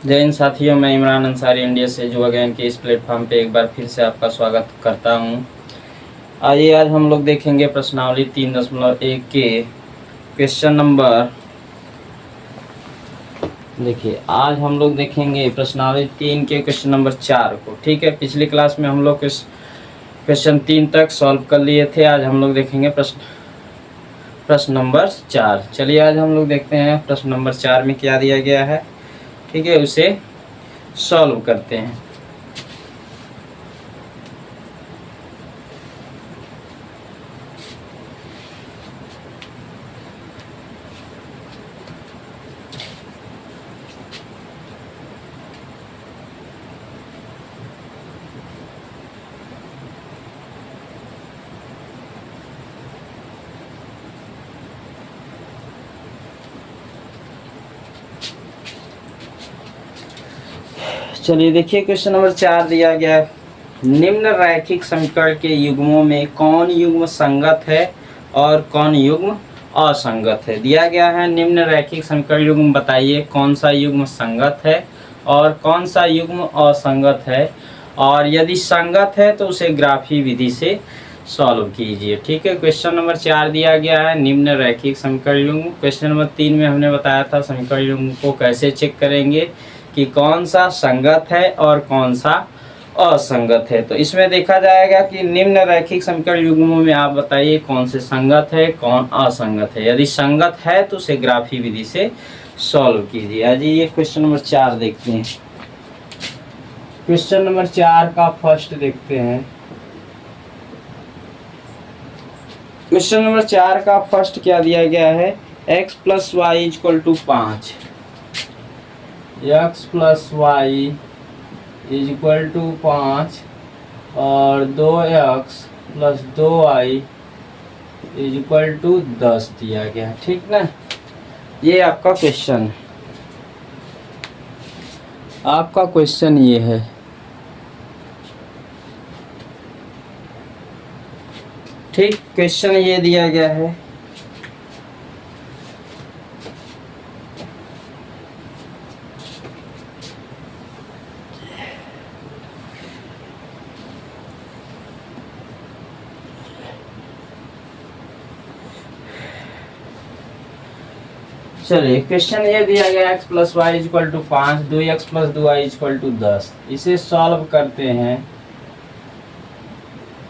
जय हिंद साथियों, मैं इमरान अंसारी इंडिया से युवा ज्ञान के इस प्लेटफॉर्म पे एक बार फिर से आपका स्वागत करता हूं। आइए आज हम लोग देखेंगे प्रश्नावली 3.1 के क्वेश्चन नंबर। देखिए आज हम लोग देखेंगे प्रश्नावली 3 के क्वेश्चन नंबर 4 को। ठीक है, पिछली क्लास में हम लोग क्वेश्चन 3 तक सॉल्व कर लिए थे। आज हम लोग देखेंगे प्रश्न नंबर 4। चलिए आज हम लोग देखते हैं प्रश्न नंबर 4 में क्या दिया गया है। ठीक है, उसे सॉल्व करते हैं। चलिए देखिए, क्वेश्चन नंबर 4 दिया गया है। निम्न रैखिक समीकरण के युग्मों में कौन युग्म संगत है और कौन युग्म असंगत है। दिया गया है निम्न रैखिक समीकरण युग्म, बताइए कौन सा युग्म संगत है और कौन सा युग्म असंगत है, और यदि संगत है तो उसे ग्राफी विधि से सॉल्व कीजिए। ठीक है, क्वेश्चन नंबर 4 दिया गया है निम्न रैखिक समीकरण युग्म। क्वेश्चन नंबर 3 में हमने बताया था समीकरण युग्म को कैसे चेक करेंगे कि कौन सा संगत है और कौन सा असंगत है। तो इसमें देखा जाएगा कि निम्न रैखिक समीकरण युग्मों में आप बताइए कौन से संगत है कौन असंगत है। यदि संगत है तो उसे ग्राफी विधि से सॉल्व कीजिए। आज ये क्वेश्चन नंबर 4 देखते हैं। क्वेश्चन नंबर 4 का फर्स्ट देखते हैं। क्वेश्चन नंबर 4 का फर्स्ट क्या दिया गया है, x plus Y equal to 5। x plus Y is equal to 5 और 2x plus 2y is equal to 10 दिया गया। ठीक ना, ये आपका क्वेश्चन ये है। ठीक, क्वेश्चन ये दिया गया है। चलिए क्वेश्चन ये दिया गया x plus Y equal to 5, 2x plus 2y equal to 10। इसे सॉल्व करते हैं।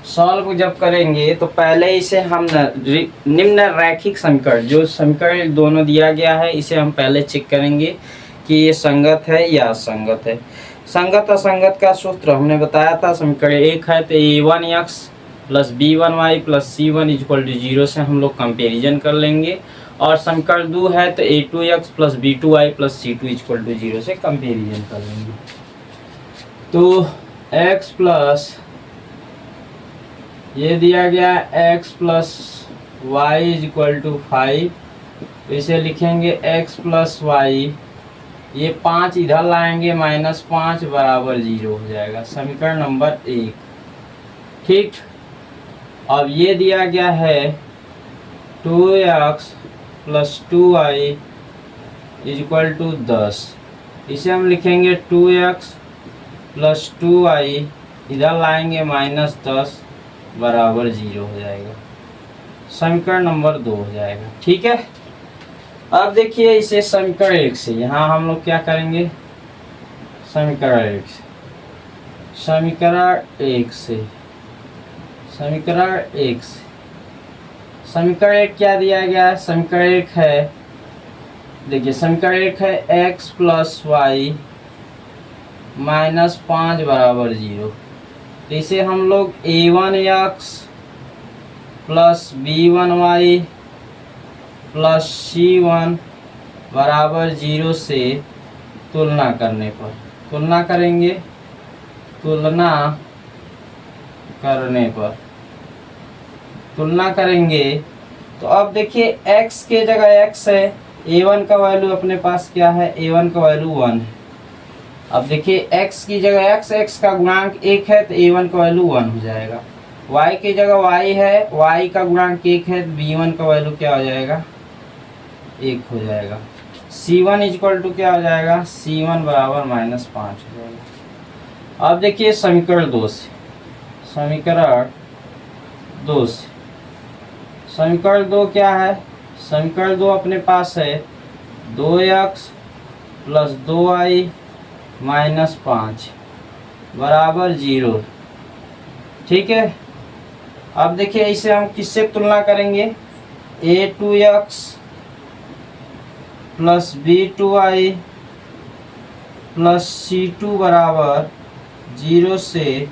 सॉल्व जब करेंगे तो पहले इसे हम निम्न रैखिक समीकरण, जो समीकरण दोनों दिया गया है, इसे हम पहले चेक करेंगे कि ये संगत है या असंगत है। संगत असंगत का सूत्र हमने बताया था। समीकरण 1 है तो a1x plus b1y plus c1 equal to 0 से हम लोग कंपेरिजन कर लेंगे, और समीकरण 2 है तो a2x plus b2y plus c2 equal to 0 से कंपेरिजन कर लेंगे। तो x प्लस ये दिया गया x plus Y is equal to 5, तो इसे लिखेंगे x प्लस वाई, ये 5 इधर लाएंगे -5 बराबर 0 हो जाएगा, समीकरण नंबर 1। ठीक, अब ये दिया गया है 2x plus 2y is equal to 10, इसे हम लिखेंगे 2x प्लस 2y, इधर लाएंगे -10 बराबर 0 हो जाएगा, समीकरण नंबर 2 हो जाएगा। ठीक है, अब देखिए इसे समीकरण 1 से, यहाँ हम लोग क्या करेंगे, समीकरण 1 से, समीकरण 1 क्या दिया गया है। समीकरण 1 है, देखिए समीकरण 1 है x प्लस वाई -5 बराबर 0, तो इसे हम लोग a1x plus b1y plus c1 बराबर 0 से तुलना करने पर, तुलना करेंगे, तो अब देखिए x के जगह x है, a1 का वैल्यू अपने पास क्या है, a1 का वैल्यू 1 है। अब देखिए x की जगह x का गुणांक 1 है तो a1 का वैल्यू 1 हो जाएगा। y की जगह y है, y का गुणांक 1 है तो b1 का वैल्यू क्या हो जाएगा, 1 हो जाएगा। C1 इक्वल टू क्या हो जाएगा, C1 बराबर -5 हो जाएगा। अब देखिए समीकरण 2 से, समीकरण 2 से, समीकरण 2 क्या है, समीकरण 2 अपने पास है 2x प्लस 2y माइनस 5 बराबर 0। ठीक है, अब देखिए इसे हम किससे तुलना करेंगे, a2x plus b2y plus c2 बराबर 0 से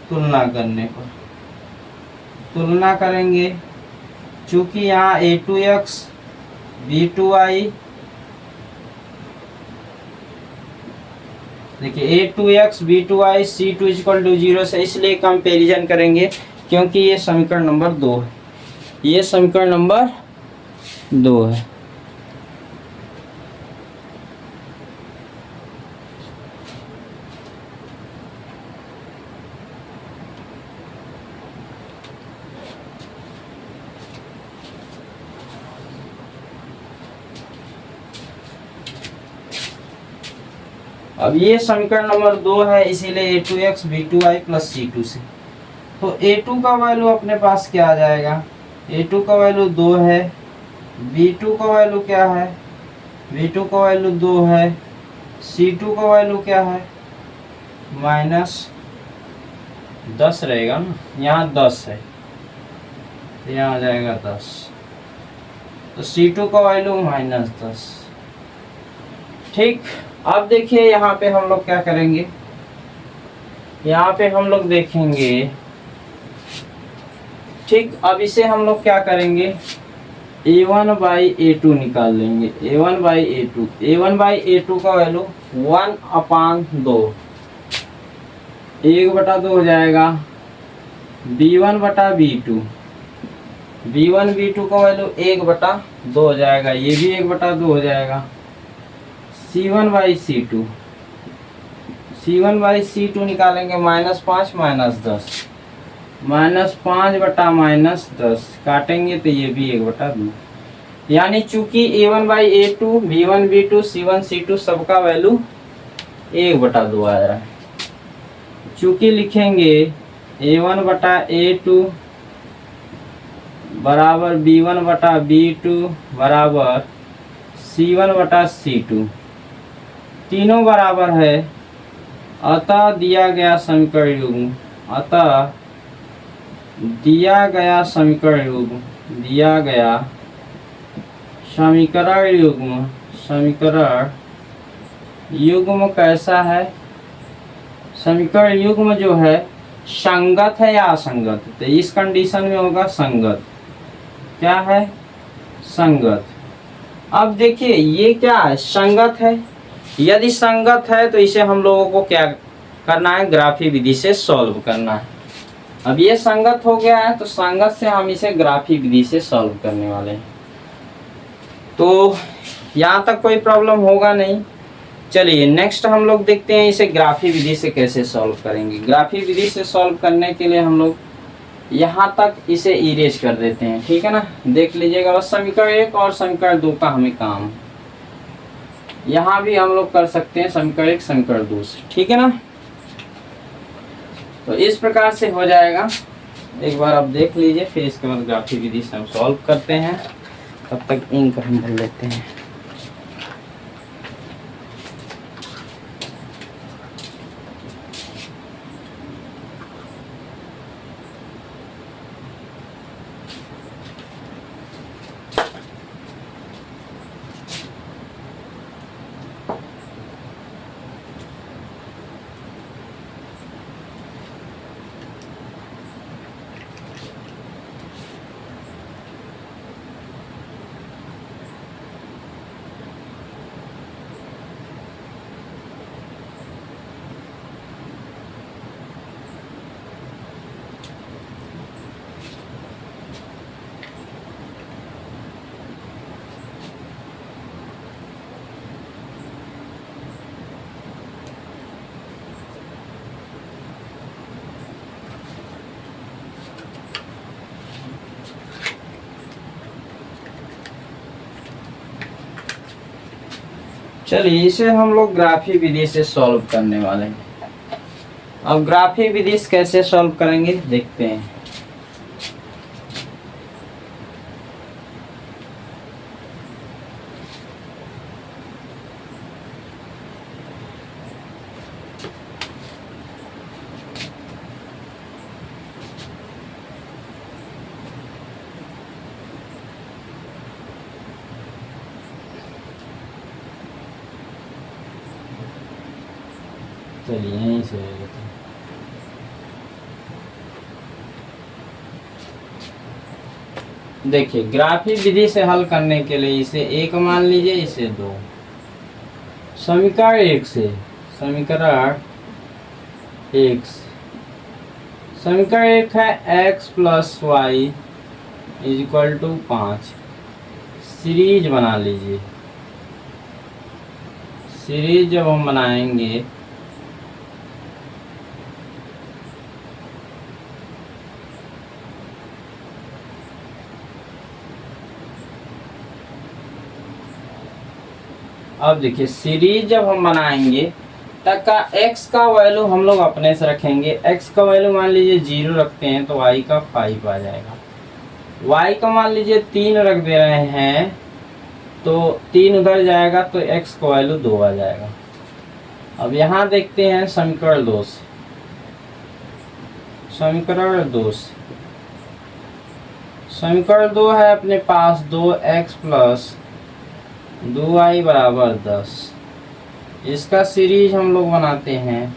तुलना करने पर, तुलना करेंगे चूँकि यहाँ a2x b2y, देखिए a2x b2y c2 equal to 0 से, इसलिए कंपैरिजन करेंगे क्योंकि ये समीकरण नंबर 2 है, ये समीकरण नंबर 2 है। अब ये समीकरण नंबर 2 है, इसीलिए a2x b2y प्लस c2 से, तो a2 का वैल्यू अपने पास क्या आ जाएगा, a2 का वैल्यू 2 है, b2 का वैल्यू क्या है, b2 का वैल्यू 2 है, c2 का वैल्यू क्या है -10 रहेगा ना, यहाँ 10 है, यहाँ आ जाएगा 10, तो c2 का वैल्यू -10। ठीक, अब देखिए यहाँ पे हम लोग क्या करेंगे, यहाँ पे हम लोग देखेंगे, ठीक, अब इसे हम लोग क्या करेंगे, a1 बाई a2 निकाल लेंगे, a1 by a2, a1 by a2 का वैल्यू 1/2, 1/2 हो जाएगा, b1 बटा b2, b1 b2 का वैल्यू 1/2 हो जाएगा, ये भी 1/2 हो जाएगा, c1 by c2, c1 by c2 निकालेंगे -5 -10, -5 बटा -10 काटेंगे तो ये भी 1/2, यानी चूंकि a1 by a2, b1 b2, c1 c2 सबका वैल्यू 1/2 आ रहा है, चूंकि लिखेंगे a1 बटा a2 बराबर b1 बटा b2 बराबर c1 बटा c2, तीनों बराबर है, अतः दिया गया समीकरण युग्म, अतः दिया गया समीकरण युग्म, दिया गया समीकरण युग्म, समीकरण युग्म कैसा है, समीकरण युग्म जो है संगत है या असंगत, तो इस कंडीशन में होगा संगत, क्या है संगत। अब देखिए ये क्या है, संगत है, यदि संगत है तो इसे हम लोगों को क्या करना है, ग्राफी विधि से सॉल्व करना है। अब ये संगत हो गया है तो संगत से हम इसे ग्राफी विधि से सॉल्व करने वाले हैं, तो यहाँ तक कोई प्रॉब्लम होगा नहीं। चलिए नेक्स्ट हम लोग देखते हैं इसे ग्राफी विधि से कैसे सॉल्व करेंगे। ग्राफी विधि से सॉल्व करने के लिए हम लोग यहाँ तक इसे इरेज कर देते हैं, ठीक है ना, देख लीजिएगा, बस समीकरण 1 और समीकरण 2 का हमें काम, यहाँ भी हम लोग कर सकते हैं समीकरण 1 समीकरण 2 से, ठीक है ना। तो इस प्रकार से हो जाएगा, एक बार आप देख लीजिए, फिर इसके बाद ग्राफी विधि से हम सॉल्व करते हैं, तब तक इंक हम भर लेते हैं। चलिए इसे हम लोग ग्राफी विधि से सॉल्व करने वाले हैं। अब ग्राफी विधि से कैसे सॉल्व करेंगे देखते हैं। चलिए यहीं से ले लेते हैं। देखिए ग्राफी विधि से हल करने के लिए इसे एक मान लीजिए, इसे दो। समीकरण एक से, समीकरण एक से, समीकरण एक है x plus Y is equal to 5। Series बना लीजिए। सीरीज जब हम बनाएंगे अब देखिए सीरीज जब हम बनाएंगे तब का x का वैल्यू हम लोग अपने से रखेंगे। x का वैल्यू मान लीजिए 0 रखते हैं तो y का 5 आ जाएगा। y का मान लीजिए 3 रख दे रहे हैं तो 3 उधर जाएगा तो x का वैल्यू 2 आ जाएगा। अब यहाँ देखते हैं समीकरण 2 से, समीकरण 2 से, समीकरण 2 है अपने पास 2x प्लस 2y बराबर 10। इसका सीरीज हम लोग बनाते हैं।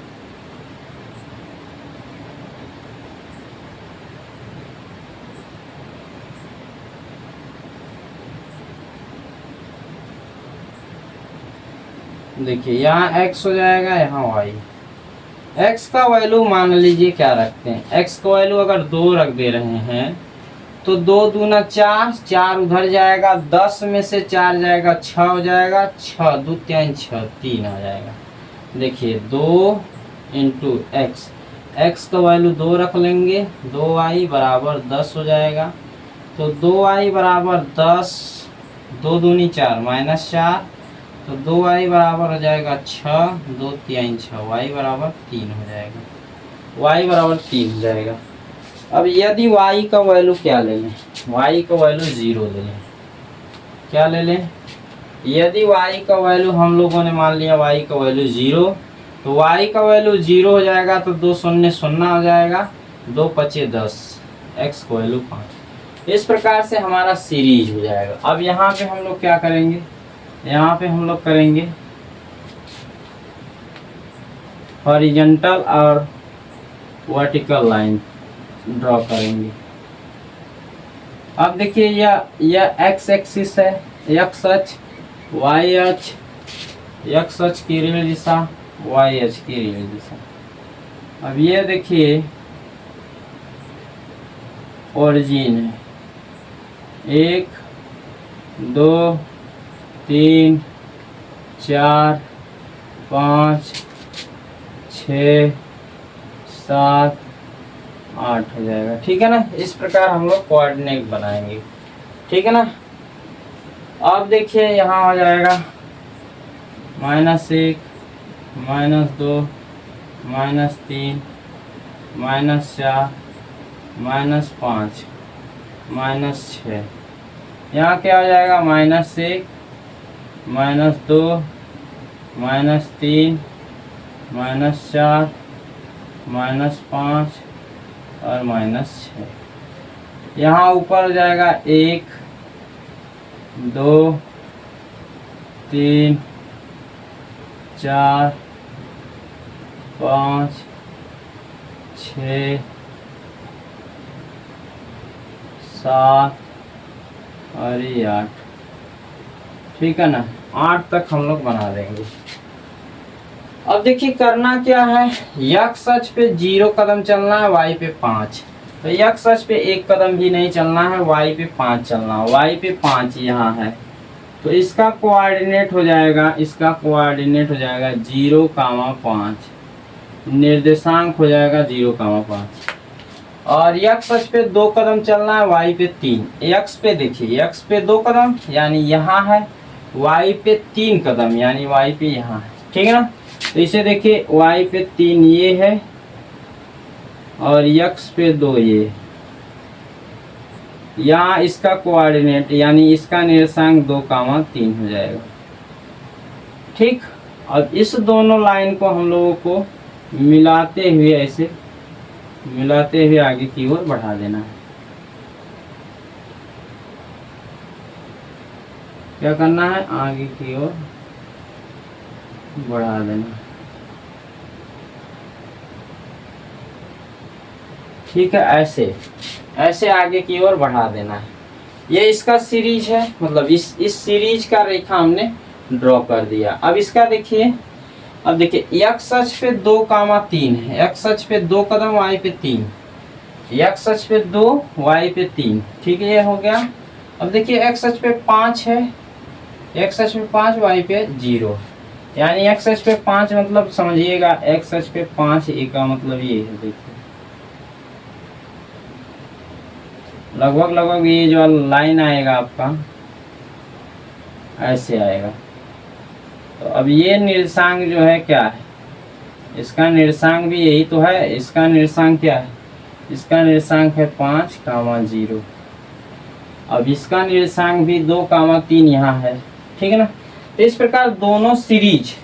देखिए यहाँ x हो जाएगा, यहाँ y। x का वैल्यू मान लीजिए क्या रखते हैं, x का वैल्यू अगर 2 रख दे रहे हैं तो 2 दूना 4, 4 उधर जाएगा, 10 में से 4 जाएगा 6 हो जाएगा, 6 2 3 6 3 आ जाएगा। देखिए 2 इंटू एक्स, एक्स का वैल्यू 2 रख लेंगे, 2y बराबर 10 हो जाएगा। तो 2y बराबर 10, 2 दूनी 4 माइनस 4, तो 2y बराबर हो जाएगा 6, 2 3 6, y बराबर 3 हो जाएगा, y बराबर 3 हो जाएगा। अब यदि y का वैल्यू क्या ले लें, y का वैल्यू 0 ले लें। क्या ले लें, यदि y का वैल्यू हम लोगों ने मान लिया y का वैल्यू 0, तो y का वैल्यू 0 हो जाएगा तो 2 शून्य शून्य हो जाएगा, 2 पचे 10, x का वैल्यू 5। इस प्रकार से हमारा सीरीज हो जाएगा। अब यहाँ पे हम लोग क्या करेंगे, यहाँ पे हम लोग करेंगे हॉरिजॉन्टल और वर्टिकल लाइन ड्रॉ करेंगे। अब देखिए यह x एक्सिस है, x अक्ष, y अक्ष, x अक्ष की ऋण दिशा, y अक्ष की ऋण दिशा। अब ये देखिए ओरिजिन है, 1 2 3 4 5 6 7 8 हो जाएगा। ठीक है ना, इस प्रकार हम लोग कोऑर्डिनेट बनाएंगे। ठीक है ना। अब देखिए यहाँ हो जाएगा -1 -2 -3 -4 -5 -6। यहाँ क्या हो जाएगा, -1 -2 -3 -4 -5 और -6। यहाँ ऊपर हो जाएगा 1 2 3 4 5 6 7 और ये 8। ठीक है ना, 8 तक हम लोग बना देंगे। अब देखिए करना क्या है, x अक्ष पे 0 कदम चलना है, y पे 5। तो x अक्ष पे 1 कदम भी नहीं चलना है, y पे 5 चलना है, y पे 5 यहाँ है। तो इसका कोऑर्डिनेट हो जाएगा, इसका कोऑर्डिनेट हो जाएगा 0,5, निर्देशांक हो जाएगा 0,5। और x अक्ष पे 2 कदम चलना है, y पे 3। x पे देखिए, x पे 2 कदम यानी यहाँ है, y पे 3 कदम, यानी y पे यहाँ है, ठीक है ना। तो इसे देखिए y पे 3 ये है और x पे 2 ये, यहाँ इसका कोऑर्डिनेट यानी इसका निर्देशांक 2,3 हो जाएगा, ठीक। अब इस दोनों लाइन को हम लोगों को मिलाते हुए, ऐसे मिलाते हुए आगे की ओर बढ़ा देना है। क्या करना है, आगे की ओर बढ़ा देना, ठीक है। ऐसे ऐसे आगे की ओर बढ़ा देना है। ये इसका सीरीज है, मतलब इस सीरीज का रेखा हमने ड्रॉ कर दिया। अब इसका देखिए, अब देखिए x अक्ष पे 2,3 है, x अक्ष पे 2 कदम, y पे 3, x अक्ष पे 2 y पे 3, ठीक है, ये हो गया। अब देखिए x अक्ष पे 5 है, x अक्ष पे 5 y पे 0, यानी x अक्ष पे 5 मतलब समझिएगा x अक्ष पे 5 ए का मतलब ये है, देखिए लगभग ये जो लाइन आएगा आपका ऐसे आएगा। तो अब ये निर्देशांक जो है क्या है, इसका निर्देशांक भी यही तो है, इसका निर्देशांक क्या है, इसका निर्देशांक है 5,0। अब इसका निर्देशांक भी 2,3 यहाँ है, ठीक है ना। तो इस प्रकार दोनों सीरीज,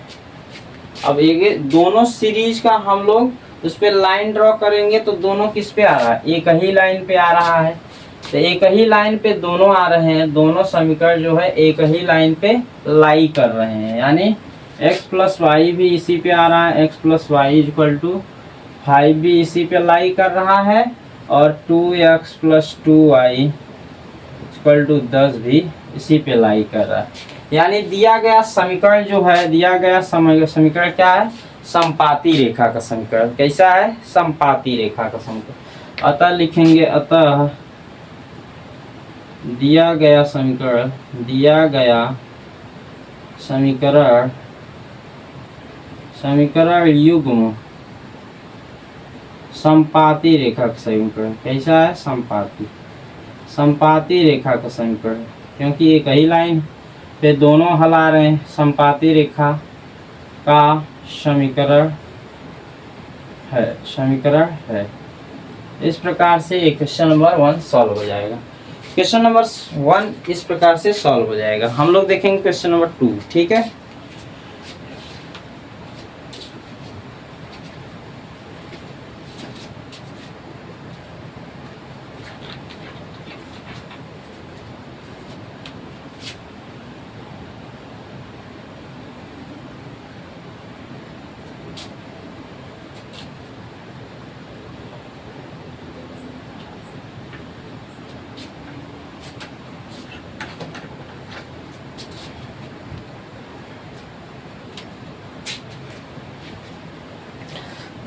अब एक दोनों सीरीज का हम लोग उस पर लाइन ड्रॉ करेंगे तो दोनों किस पे आ रहा है, एक ही लाइन पे आ रहा है। तो एक ही लाइन पे दोनों आ रहे हैं, दोनों समीकरण जो है एक ही लाइन पे लाई कर रहे हैं, यानी x प्लस वाई भी इसी पे आ रहा है, x plus Y equal to 5 भी इसी पे लाई कर रहा है, और 2x plus 2y equal to 10 भी इसी पे लाई कर रहा है। यानी दिया गया समीकरण जो है, दिया गया समीकरण क्या है, समपाती रेखा का समीकरण। कैसा है, समपाती रेखा का समीकरण। अतः लिखेंगे, अतः दिया गया समीकरण, समीकरण युग्म समपाती रेखा का समीकरण। कैसा है, समपाती रेखा का समीकरण, क्योंकि एक ही लाइन पे दोनों हल आ रहे हैं, समपाती रेखा का समीकरण है। इस प्रकार से एक क्वेश्चन नंबर 1 सॉल्व हो जाएगा। क्वेश्चन नंबर 1 इस प्रकार से सॉल्व हो जाएगा। हम लोग देखेंगे क्वेश्चन नंबर 2, ठीक है।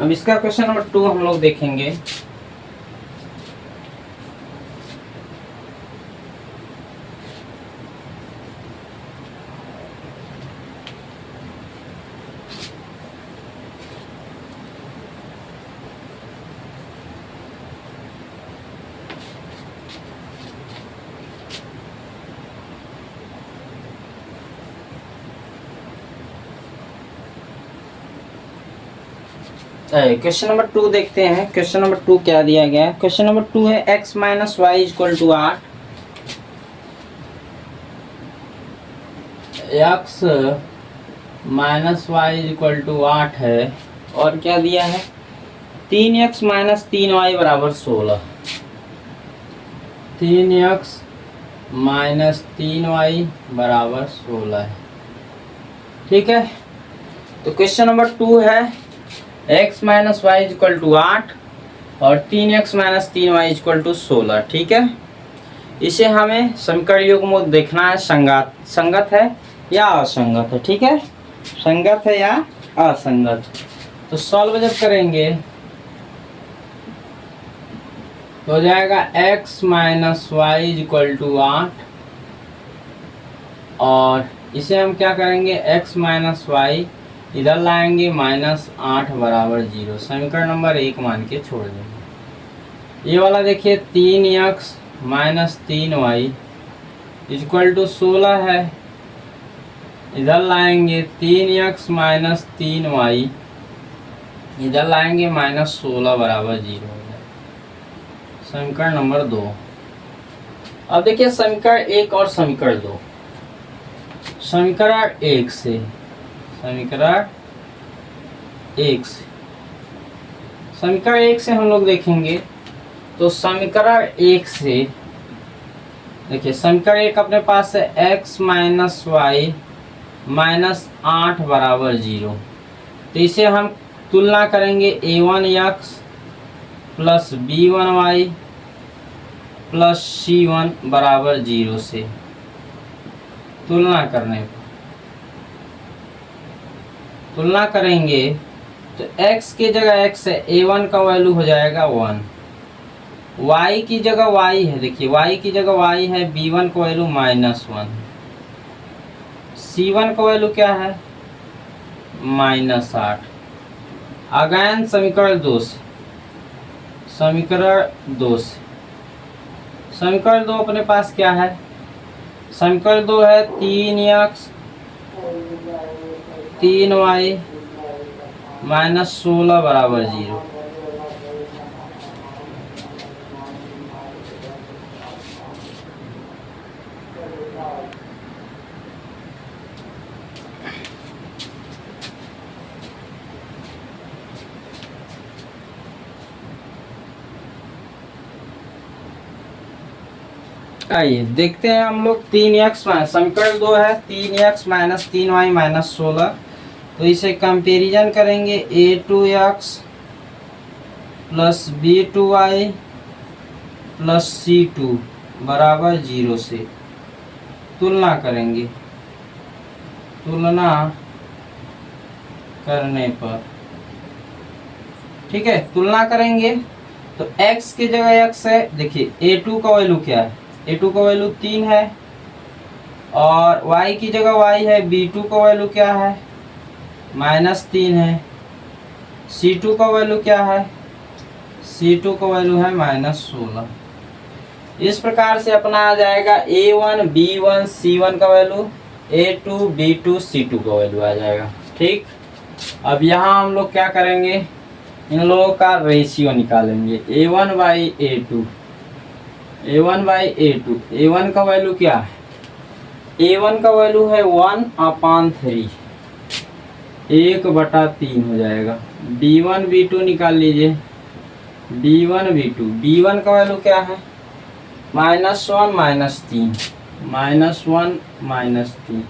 अब इसका क्वेश्चन नंबर 2 हम लोग देखेंगे। क्वेश्चन नंबर 2 देखते हैं। क्वेश्चन नंबर 2 क्या दिया गया है। क्वेश्चन नंबर 2 है x minus Y equal to 8, x minus Y equal to 8 है, और क्या दिया है 3x माइनस 3y बराबर 16, 3x माइनस 3y बराबर 16 है, ठीक है। तो क्वेश्चन नंबर 2 है x minus Y equal to 8 और 3x minus 3y equal to 16, ठीक है। इसे हमें समीकरण युग्म देखना है, संगत है या असंगत है, ठीक है, संगत है या असंगत। तो सॉल्व जब करेंगे तो हो जाएगा x minus Y equal to 8, और इसे हम क्या करेंगे, x माइनस वाई इधर लाएंगे, माइनस 8 बराबर 0, समीकरण नंबर 1 मान के छोड़ देंगे। ये वाला देखिए 3x minus 3y equal to 16 है, इधर लाएंगे 3x-3y, इधर लाएंगे -16 बराबर 0 हो जाए। समीकरण नंबर 2। अब देखिए समीकरण 1 और समीकरण 2। समीकरण 1 से समीकरण 1 से हम लोग देखेंगे तो समीकरण 1 से देखिए समीकरण 1 अपने पास है x माइनस वाई माइनस 8 बराबर 0। तो इसे हम तुलना करेंगे a1x plus b1y plus c1 बराबर 0 से। तुलना करेंगे तो x की जगह x है, a1 का वैल्यू हो जाएगा 1, y की जगह y है, देखिए y की जगह y है, b1 का वैल्यू -1, c1 का वैल्यू क्या है -8। अगेन समीकरण 2 अपने पास क्या है, समीकरण 2 है 3x 3y -16 बराबर 0। आइए देखते हैं हम लोग 3x समीकरण 2 है 3x - 3y -16। तो इसे कंपेरिजन करेंगे a2x plus b2y plus c2 बराबर 0 से। तुलना करेंगे, तुलना करने पर ठीक है, तुलना करेंगे तो x की जगह x है, देखिए a2 का वैल्यू क्या है, a2 का वैल्यू 3 है, और y की जगह y है, b2 का वैल्यू क्या है -3 है, c2 का वैल्यू क्या है, c2 का वैल्यू है -16। इस प्रकार से अपना आ जाएगा a1 b1 c1 का वैल्यू, a2 b2 c2 का वैल्यू आ जाएगा। ठीक, अब यहाँ हम लोग क्या करेंगे, इन लोगों का रेशियो निकालेंगे a1 बाई a2, a1 का वैल्यू क्या है, a1 का वैल्यू है 1/3, 1/3 हो जाएगा। b1 b2 निकाल लीजिए, b1 b2, b1 का वैल्यू क्या है -1 -3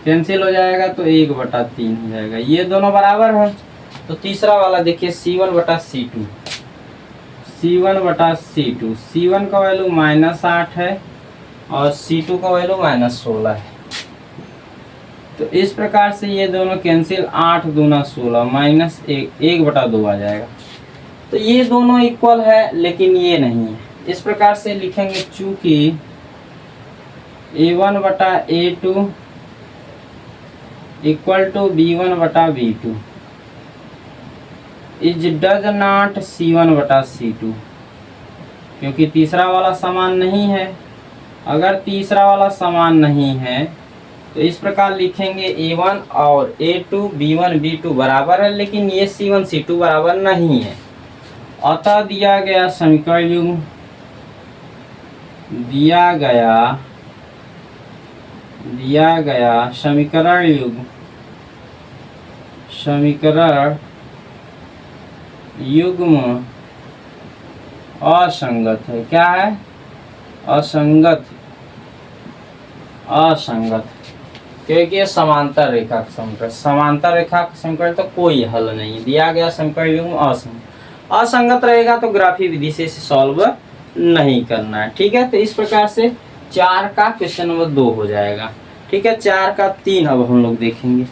कैंसिल हो जाएगा तो 1/3 हो जाएगा। ये दोनों बराबर है तो तीसरा वाला देखिए c1/c2, c1 का वैल्यू -8 है और c2 का वैल्यू -16 है। तो इस प्रकार से ये दोनों कैंसिल, 8 दूना 16 -1/2 आ जाएगा। तो ये दोनों इक्वल है लेकिन ये नहीं है। इस प्रकार से लिखेंगे चूंकि a1/a2 equal to b1/b2 is does not c1/c2, क्योंकि तीसरा वाला समान नहीं है। अगर तीसरा वाला समान नहीं है तो इस प्रकार लिखेंगे a1 और a2 b1 b2 बराबर है, लेकिन ये c1 c2 बराबर नहीं है। अतः दिया गया समीकरण युग्म, दिया गया समीकरण युग्म असंगत है। क्या है, असंगत, क्योंकि ये समांतर रेखा का समीकरण तो कोई हल नहीं। दिया गया समीकरण युग्म असंगत रहेगा तो ग्राफी विधि से इसे सॉल्व नहीं करना है। ठीक है, तो इस प्रकार से 4 का क्वेश्चन नंबर 2 हो जाएगा। ठीक है, 4 का 3 अब हम लोग देखेंगे।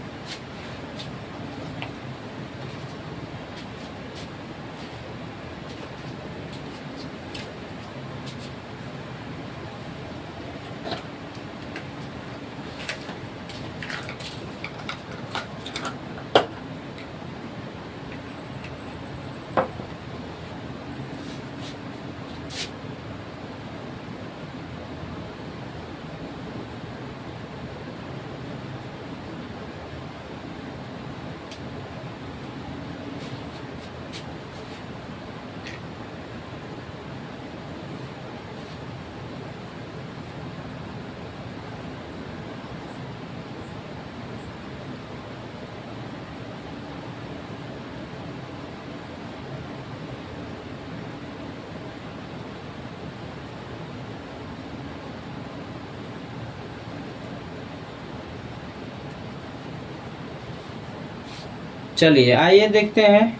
चलिए आइए देखते हैं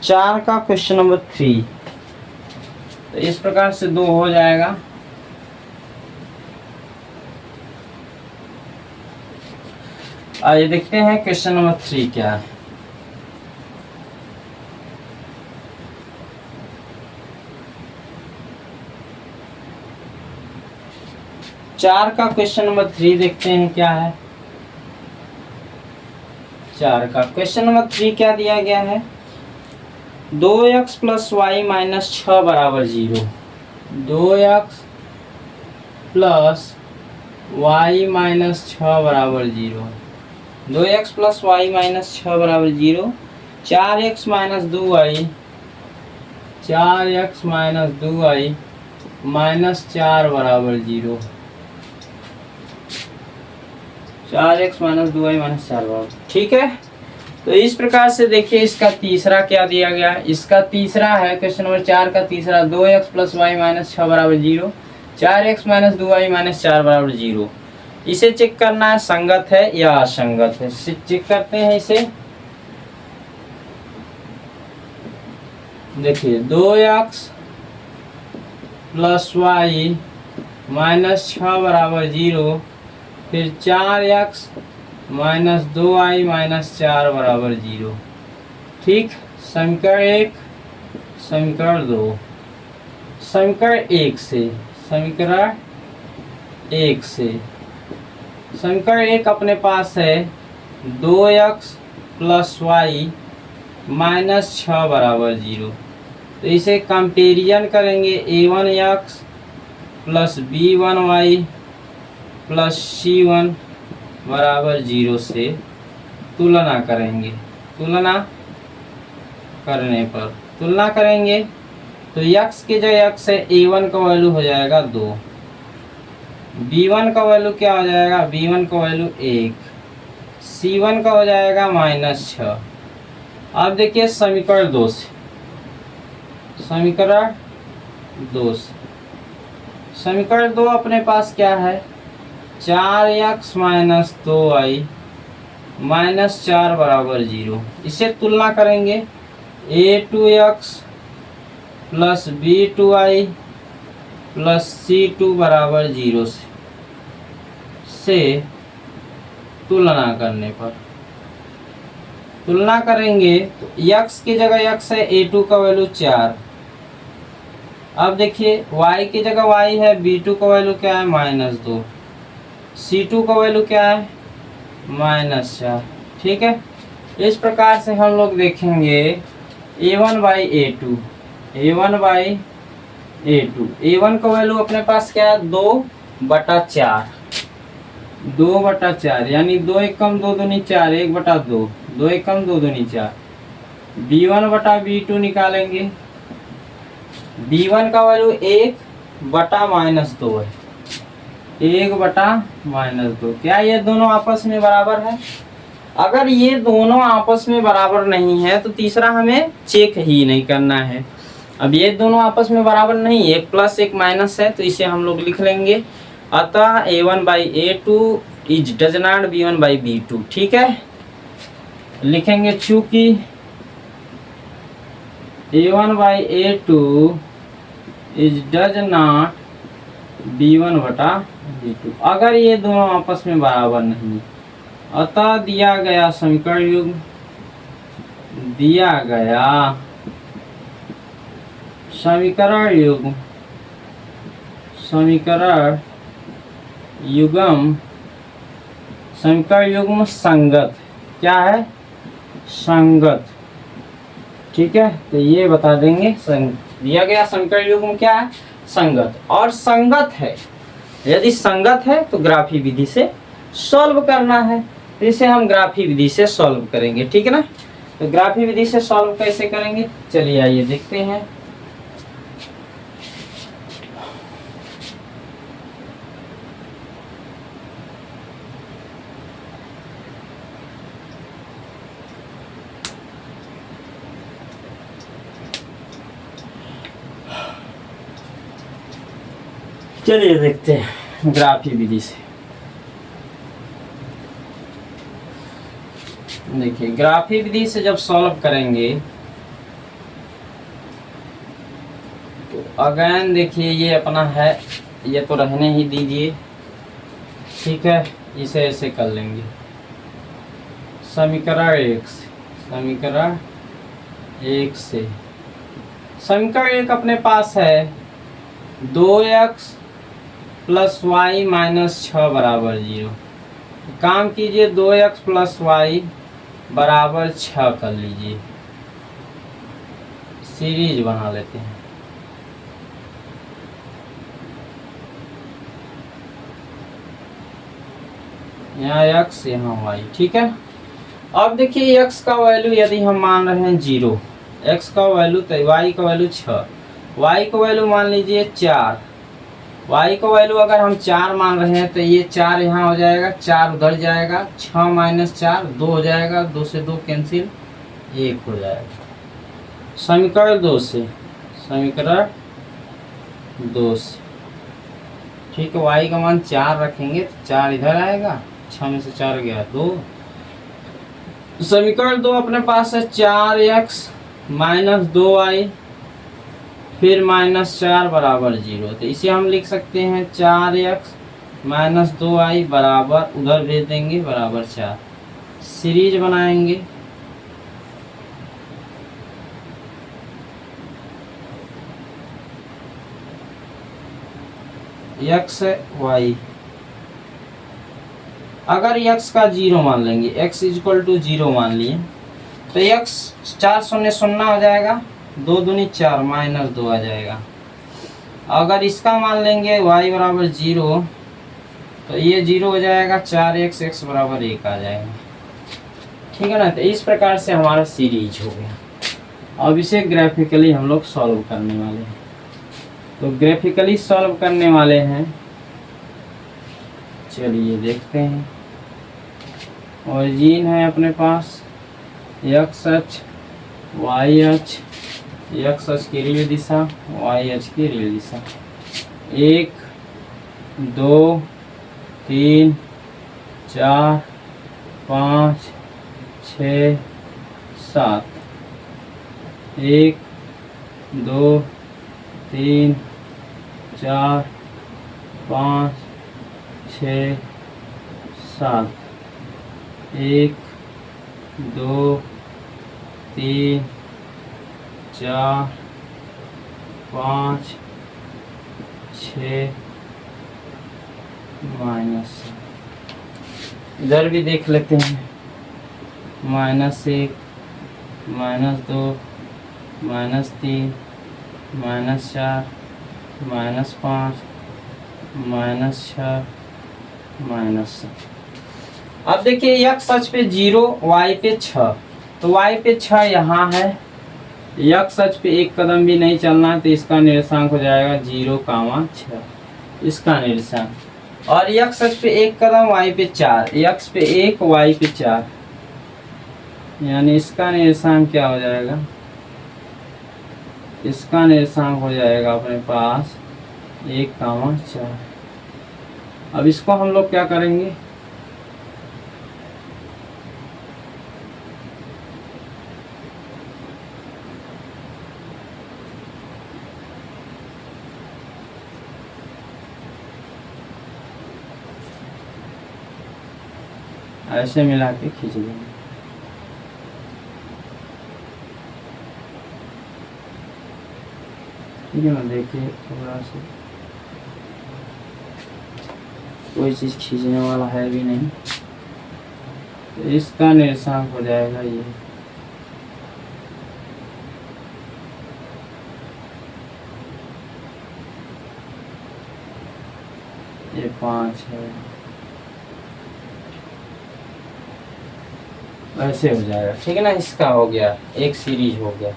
4 का क्वेश्चन नंबर 3। तो इस प्रकार से 2 हो जाएगा। आइए देखते हैं क्वेश्चन नंबर 3 क्या है। चार का क्वेश्चन नंबर 3 देखते हैं क्या है। 4 का क्वेश्चन नंबर 3 क्या दिया गया है, 2x प्लस वाई माइनस 6 बराबर 0। 2x प्लस वाई माइनस 6 बराबर 0। 2x प्लस वाई माइनस 6 बराबर 0। 4x minus 2y, 4x minus 2y minus 4 बराबर 0। 4x माइनस 2y माइनस 4 बराबर, ठीक है। तो इस प्रकार से देखिए इसका तीसरा क्या दिया गया। इसका तीसरा है क्वेश्चन नंबर 4 का तीसरा, 2x प्लस वाई माइनस 6 बराबर 0। 4x माइनस 2y माइनस 4 बराबर 0। इसे चेक करना है संगत है या असंगत है। चेक करते हैं इसे। देखिए 2x प्लस वाई माइनस 6 बराबर 0, फिर 4x माइनस 2y माइनस 4 बराबर 0। ठीक, समीकरण 1, समीकरण 2। समीकरण 1 से, समीकरण 1 से, समीकरण 1 अपने पास है 2x प्लस वाई माइनस 6 बराबर 0। तो इसे कंपेरिजन करेंगे, a1x plus b1y plus c1 बराबर 0 से तुलना करेंगे। तुलना करने पर, तुलना करेंगे तो x के जगह x है, a1 का वैल्यू हो जाएगा 2, b1 का वैल्यू क्या हो जाएगा, b1 का वैल्यू 1, c1 का हो जाएगा माइनस 6। अब देखिए समीकरण 2 से, समीकरण 2 से, समीकरण 2 अपने पास क्या है, 4x माइनस 2y माइनस 4 बराबर 0। इसे तुलना करेंगे, a2x plus b2y plus c2 बराबर 0 से तुलना करने पर, तुलना करेंगे तो x की जगह x है, a2 का वैल्यू 4। अब देखिए y की जगह y है, b2 का वैल्यू क्या है, माइनस 2, c2 का वैल्यू क्या है, माइनस 4। ठीक है, इस प्रकार से हम लोग देखेंगे a1 by a2, a1 by a2। a1 का वैल्यू अपने पास क्या है, 2/4, 2/4 यानी 2 एकम 2 दूनी 4, 1/2, 2 एकम 2 दूनी 4। b1 बटा b2 निकालेंगे, b1 का वैल्यू 1/-2 है, 1/-2। क्या ये दोनों आपस में बराबर है? अगर ये दोनों आपस में बराबर नहीं है तो तीसरा हमें चेक ही नहीं करना है। अब ये दोनों आपस में बराबर नहीं, एक प्लस एक माइनस है, तो इसे हम लोग लिख लेंगे, अतः a1 by a2 is does not b1 by b2। ठीक है, लिखेंगे चूंकि a1 by a2 is does not b1 बटा b2, अगर ये दोनों आपस में बराबर नहीं, अतः दिया गया समीकरण युग्म, दिया गया समीकरण युग्म, समीकरण युग्म, समीकरण युग्म संगत। क्या है? संगत। ठीक है, तो ये बता देंगे दिया गया समीकरण युग्म क्या है, संगत। और संगत है, यदि संगत है तो ग्राफी विधि से सॉल्व करना है, तो इसे हम ग्राफी विधि से सॉल्व करेंगे। ठीक है ना, तो ग्राफी विधि से सॉल्व कैसे करेंगे, चलिए आइए देखते हैं। चलिए देखते हैं ग्राफी विधि से। देखिए ग्राफी विधि से जब सॉल्व करेंगे तो अगेन देखिए ये अपना है, ये तो रहने ही दीजिए, ठीक है। इसे ऐसे कर लेंगे, समीकरण एक से, समीकरण एक से, समीकरण एक अपने पास है 2x प्लस वाई माइनस 6 बराबर 0। काम कीजिए 2x प्लस वाई बराबर 6 कर लीजिए, सीरीज बना लेते हैं। यहाँ x यहाँ y, ठीक है। अब देखिए x का वैल्यू यदि हम मान रहे हैं 0, x का वैल्यू तो y का वैल्यू 6, y का वैल्यू मान लीजिए 4, y का वैल्यू अगर हम 4 मान रहे हैं तो ये 4 यहाँ हो जाएगा, 4 उधर जाएगा, 6 माइनस 4 2 हो जाएगा, 2 से 2 कैंसिल, 1 हो जाएगा। समीकरण 2 से, समीकरण 2 से, ठीक है। y का मान 4 रखेंगे तो 4 इधर आएगा, 6 में से 4 गया 2। समीकरण 2 अपने पास है 4x माइनस 2y फिर माइनस 4 बराबर 0। तो इसे हम लिख सकते हैं 4x माइनस 2y बराबर, उधर भेज देंगे, बराबर 4। सीरीज बनाएंगे, x y, अगर x का 0 मान लेंगे, x इक्वल टू 0 मान लिए तो x 4 शून्य शून्य हो जाएगा, 2 दूनी 4 माइनस 2 आ जाएगा। अगर इसका मान लेंगे y बराबर 0 तो ये 0 हो जाएगा, 4x x बराबर 1 आ जाएगा, ठीक है ना। तो इस प्रकार से हमारा सीरीज हो गया। अब इसे ग्राफिकली हम लोग सॉल्व करने वाले हैं। तो ग्राफिकली सॉल्व करने वाले हैं, चलिए देखते हैं। ओरिजिन है अपने पास x अक्ष, y अक्ष, x अक्ष की ऋण दिशा, y अक्ष की ऋण दिशा, 1 2 3 4 5 6 7, 1 2 3 4 5 6 7, 1 2 3 4 5 6 माइनस, इधर भी देख लेते हैं, -1 -2 -3 -4 -5 -6 -7। अब देखिए x अक्ष पे 0, y पे 6, तो y पे 6 यहाँ है, x अक्ष पे एक कदम भी नहीं चलना है तो इसका निर्देशांक हो जाएगा 0,6, इसका निर्देशांक। और x अक्ष पे एक कदम, y पे 4, x पे 1 y पे 4, यानी इसका निर्देशांक क्या हो जाएगा, इसका निर्देशांक हो जाएगा अपने पास 1,4। अब इसको हम लोग क्या करेंगे, ऐसे मिला के खींच देंगे। ठीक है ना, देखिए थोड़ा सा कोई चीज़ खींचने वाला है भी नहीं, तो इसका निर्देशांक हो जाएगा ये 5 है, ऐसे हो जाएगा, ठीक है ना। इसका हो गया, एक सीरीज हो गया।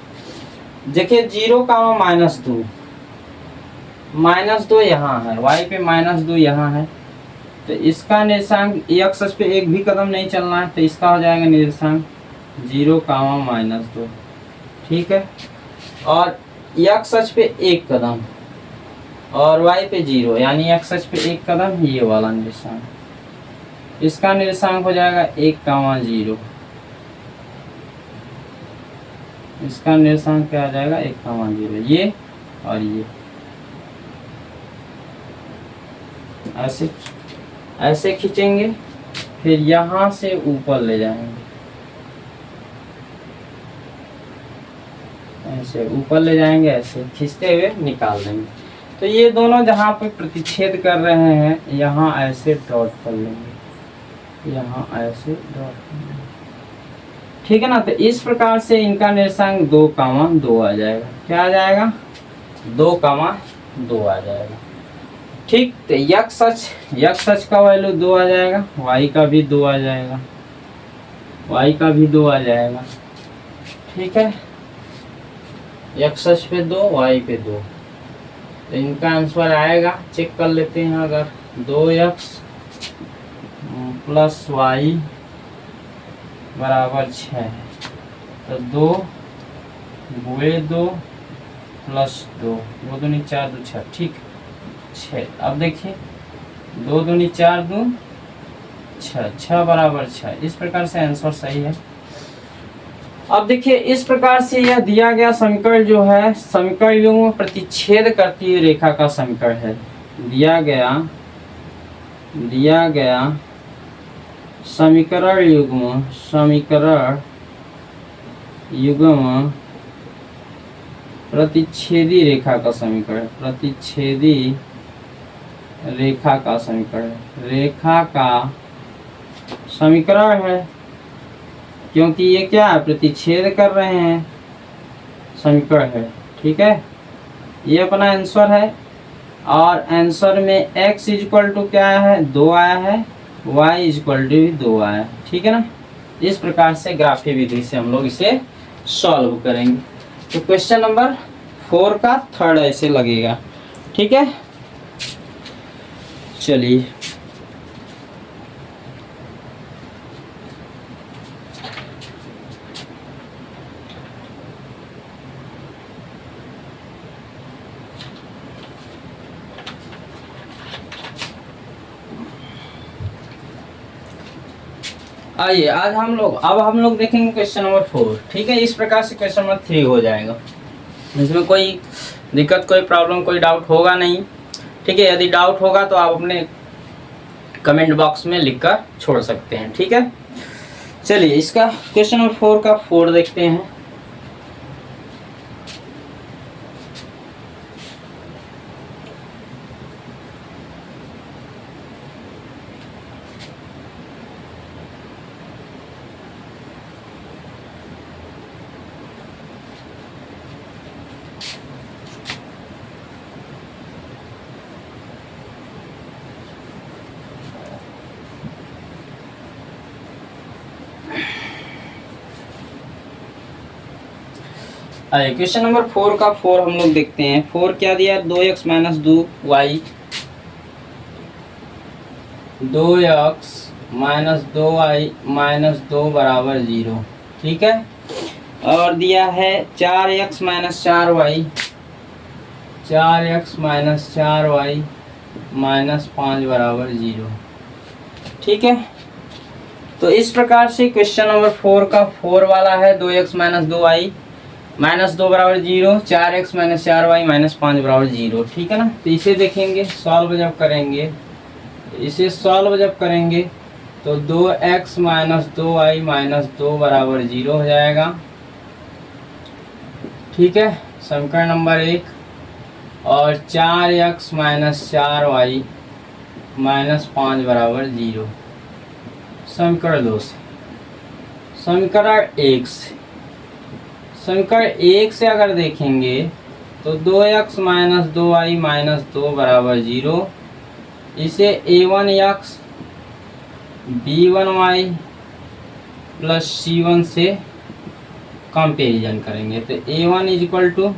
देखिए 0,-2, -2 यहाँ है, y पे -2 यहाँ है, तो इसका निर्देशांक x अक्ष पे एक भी कदम नहीं चलना है तो इसका हो जाएगा निर्देशांक 0,-2, ठीक है। और x अक्ष पे एक कदम और y पे 0, यानी x अक्ष पे एक कदम, ये वाला निर्देशांक, इसका निर्देशांक हो जाएगा 1,0, इसका निर्देशांक क्या आ जाएगा 1,0, ये और ये ऐसे ऐसे खींचेंगे, फिर यहाँ से ऊपर ले जाएंगे, ऐसे ऊपर ले जाएंगे, ऐसे खींचते हुए निकाल देंगे। तो ये दोनों जहाँ पे प्रतिच्छेद कर रहे हैं यहाँ ऐसे डॉट कर लेंगे, यहाँ ऐसे डॉट कर लेंगे, ठीक है ना। तो इस प्रकार से इनका निर्देशांक 2,2 आ जाएगा। क्या आ जाएगा 2,2 आ जाएगा। ठीक, तो यक्स अक्ष का वैल्यू 2 आ जाएगा, वाई का भी 2 आ जाएगा, वाई का भी 2 आ जाएगा। ठीक है, यक्स अक्ष पे 2, वाई पे 2, तो इनका आंसर आएगा, चेक कर लेते हैं। अगर 2x प्लस वाई बराबर 6 है तो 2 गुणे 2 प्लस 2, 2 दूनी 4 2 6, ठीक 6। अब देखिए 2 दूनी 4 2 6, 6 बराबर 6। इस प्रकार से आंसर सही है। अब देखिए इस प्रकार से यह दिया गया समीकरण जो है समीकरण युग्म प्रतिच्छेद करती हुई रेखा का समीकरण है। दिया गया समीकरण युग्म प्रतिच्छेदी रेखा का समीकरण, प्रतिच्छेदी रेखा का समीकरण है, क्योंकि ये क्या है प्रतिच्छेद कर रहे हैं, समीकरण है। ठीक है, ये अपना आंसर है और आंसर में x इक्वल टू क्या है 2 आया है, y इक्वल टू भी 2 आया है। ठीक है ना। इस प्रकार से ग्राफी विधि से हम लोग इसे सॉल्व करेंगे। तो क्वेश्चन नंबर 4 का थर्ड ऐसे लगेगा। ठीक है, चलिए आइए आज हम लोग देखेंगे क्वेश्चन नंबर 4। ठीक है, इस प्रकार से क्वेश्चन नंबर 3 हो जाएगा। इसमें कोई दिक्कत, कोई प्रॉब्लम, कोई डाउट होगा नहीं। ठीक है, यदि डाउट होगा तो आप अपने कमेंट बॉक्स में लिखकर छोड़ सकते हैं। ठीक है, चलिए इसका क्वेश्चन नंबर 4 का 4 देखते हैं। आइए क्वेश्चन नंबर 4 का 4 हम लोग देखते हैं। 4 क्या दिया 2x minus 2y, 2x minus 2y minus 2 बराबर 0। ठीक है, और दिया है 4x minus 4y, 4x minus 4y minus 5 बराबर 0। ठीक है, तो इस प्रकार से क्वेश्चन नंबर 4 का 4 वाला है 2x माइनस 2y माइनस 2 बराबर 0, 4x माइनस 4y माइनस 5 बराबर 0। ठीक है ना। तो इसे देखेंगे, सॉल्व जब करेंगे, इसे सॉल्व जब करेंगे तो 2x माइनस 2y माइनस 2 बराबर 0 हो जाएगा। ठीक है, समीकरण नंबर 1। और 4x माइनस 4y माइनस 5 बराबर 0, समीकरण 2 से। समीकरण 1 से, समीकरण 1 से अगर देखेंगे तो 2x माइनस 2y माइनस 2 बराबर 0, इसे a1x b1y प्लस c1 से कंपेरिजन करेंगे तो a1 इक्वल टू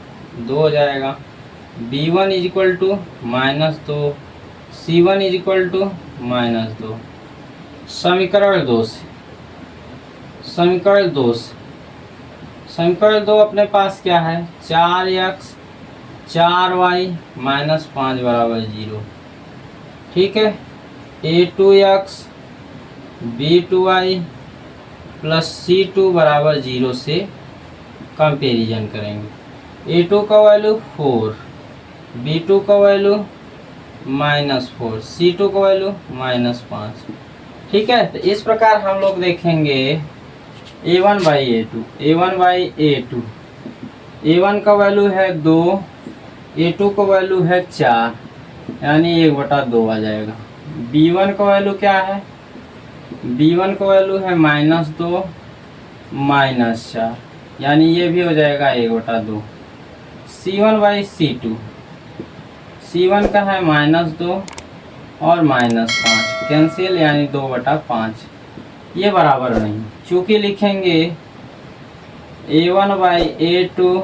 2 हो जाएगा, b1 equal to minus 2, c1 equal to minus 2। समीकरण 2 से, समीकरण 2 से, समीकरण 2 अपने पास क्या है 4x 4y माइनस 5 बराबर 0। ठीक है, a2x b2y प्लस c2 बराबर 0 से कंपेरिजन करेंगे। A2 का वैल्यू 4, B2 का वैल्यू -4, C2 का वैल्यू -5। ठीक है, तो इस प्रकार हम लोग देखेंगे A1/A2, A1/A2, A1 का वैल्यू है 2, A2 का वैल्यू है 4, यानी 1/2 आ जाएगा। B1 का वैल्यू क्या है? B1 का वैल्यू है -2 -4, यानी ये भी हो जाएगा 1/2। C1/C2, C1 का है -2 और -5, कैंसिल, यानी 2/5। ये बराबर नहीं, चूँकि लिखेंगे A1/A2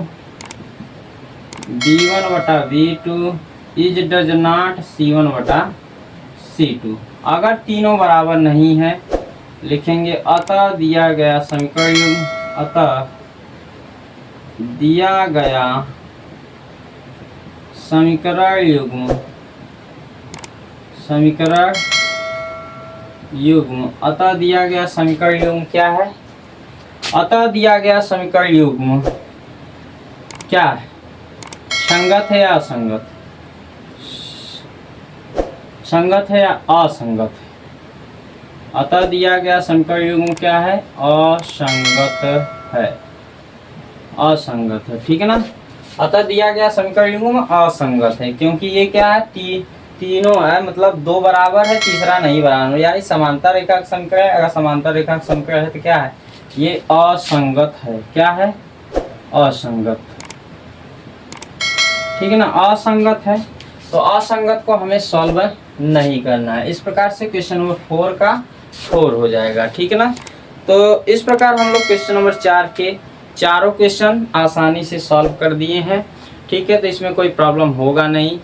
B1/B2 is does not C1/C2। अगर तीनों बराबर नहीं है, लिखेंगे अतः दिया गया समीकरण युग्म, अतः दिया गया समीकरण युग्म, समीकरण युग्म, अतः दिया गया समीकरण युग्म क्या है? अतः दिया गया समीकरण युग्म क्या है? संगत है या असंगत? संगत है या असंगत है? अतः दिया गया समीकरण युग्म क्या है? असंगत है, असंगत है। ठीक है ना, अतः दिया गया समीकरण युग्म असंगत है, क्योंकि ये क्या है? तीनों है, मतलब दो बराबर है, तीसरा नहीं बराबर, यानी समांतर रेखा का समीकरण है। अगर समांतर रेखा का समीकरण है तो क्या है? ये असंगत है। क्या है? असंगत। ठीक है ना, असंगत है, तो असंगत को हमें सॉल्व नहीं करना है। इस प्रकार से क्वेश्चन नंबर 4 का 4 हो जाएगा। ठीक है ना, तो इस प्रकार हम लोग क्वेश्चन नंबर 4 के चारों क्वेश्चन आसानी से सॉल्व कर दिए हैं। ठीक है, तो इसमें कोई प्रॉब्लम होगा नहीं।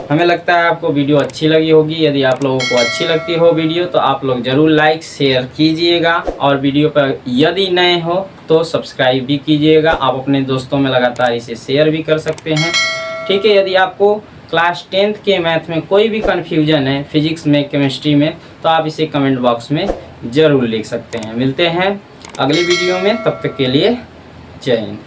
हमें लगता है आपको वीडियो अच्छी लगी होगी। यदि आप लोगों को अच्छी लगती हो वीडियो, तो आप लोग ज़रूर लाइक शेयर कीजिएगा, और वीडियो पर यदि नए हो तो सब्सक्राइब भी कीजिएगा। आप अपने दोस्तों में लगातार इसे शेयर भी कर सकते हैं। ठीक है, यदि आपको क्लास 10th के मैथ में कोई भी कन्फ्यूजन है, फिजिक्स में, केमिस्ट्री में, तो आप इसे कमेंट बॉक्स में ज़रूर लिख सकते हैं। मिलते हैं अगली वीडियो में, तब तक के लिए जय हिंद।